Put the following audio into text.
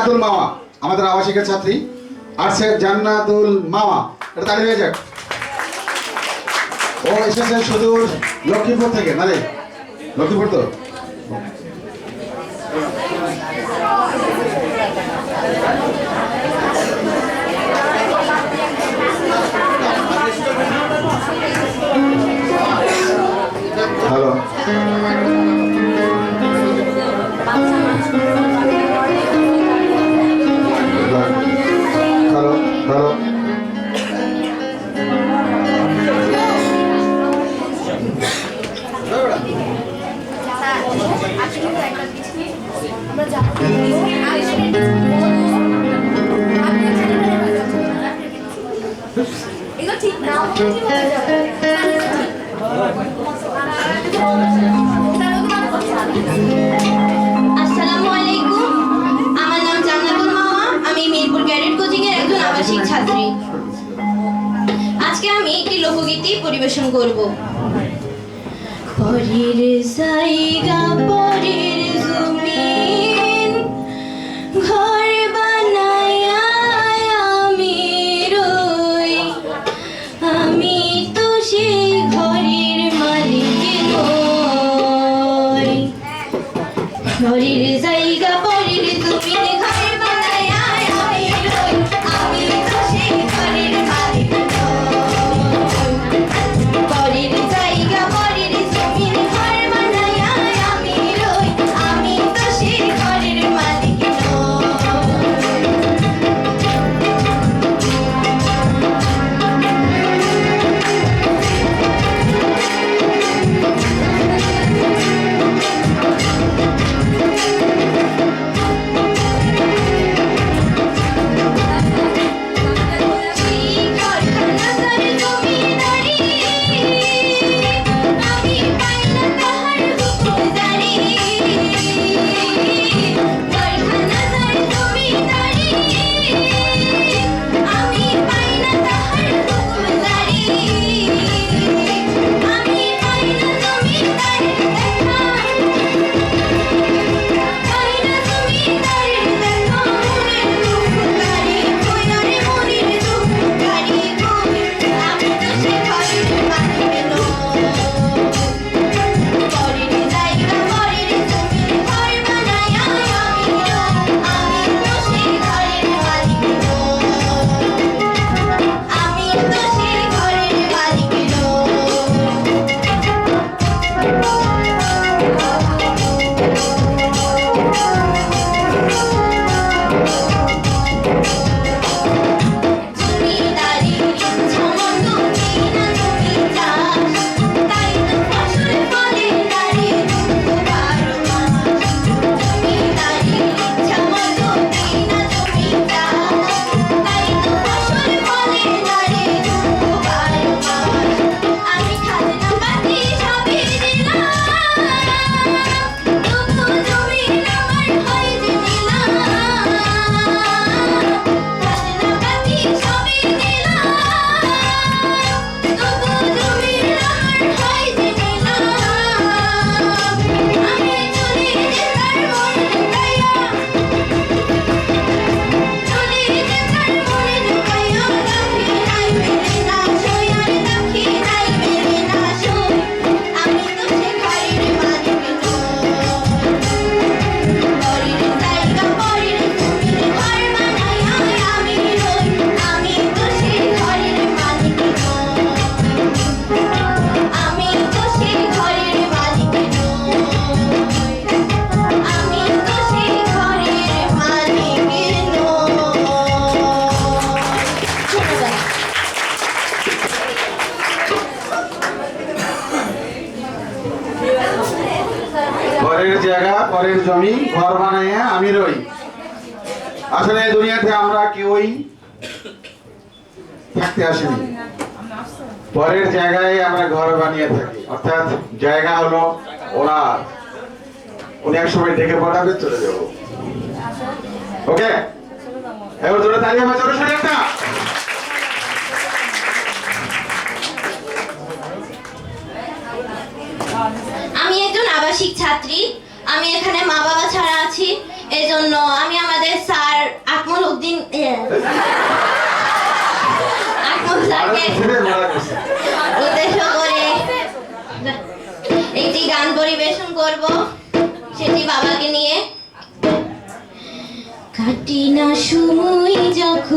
জান্নাতুল মামা আমাদের আবাসিকের ছাত্রী আসছে জান্নাতুল মামা, এটা তালি হয়ে যাক। ও এসেছে সুদূর লক্ষ্মীপুর থেকে, না রে লক্ষ্মীপুর তো। হ্যালো হ্যালো হ্যালো আসসালামু আলাইকুম, আমার নাম জান্নাতুল মামা। আমি মিরপুর ক্যাডেট কোচিং এর একজন আবাসিক ছাত্রী। আজকে আমি একটি লোকগীতি পরিবেশন করব। পরের জায়গা পরের জমিন ঘর বানায়া আমি রই, আমি তো সেই ঘরের মালিক নই। পরের জায়গা পরের জমিন ঘর বানায়া আমি রই, আমি তো সেই ঘরের মালিক নই। পরের জায়গা পরের জমিন ঘর বানায়া আমি রই, আমি তো সেই ঘরের মালিক নই। পরের জায়গা পরের জমি ঘর বানাইয়া আমি রই। আসলে এই দুনিয়াতে আমরা কেউই থাকতে আসিনি, পরের জায়গায় আমরা ঘর বানিয়ে থাকি। অর্থাৎ জায়গা হলো ওনার, উনি এক সময় ডেকে পাঠাবে, চলে যাবো। ওকে, এবার জোরে তালি হবে, জোরে সরে একটা। আমি একজন আবাসিক ছাত্রী। আমি এখানে মা বাবা ছাড়া আছি, এজন্য আমি আমাদের স্যার বাবাকে উদ্দেশ্য করে একটি গান পরিবেশন করব, সেটি বাবাকে নিয়ে। কাটি না সময় যখন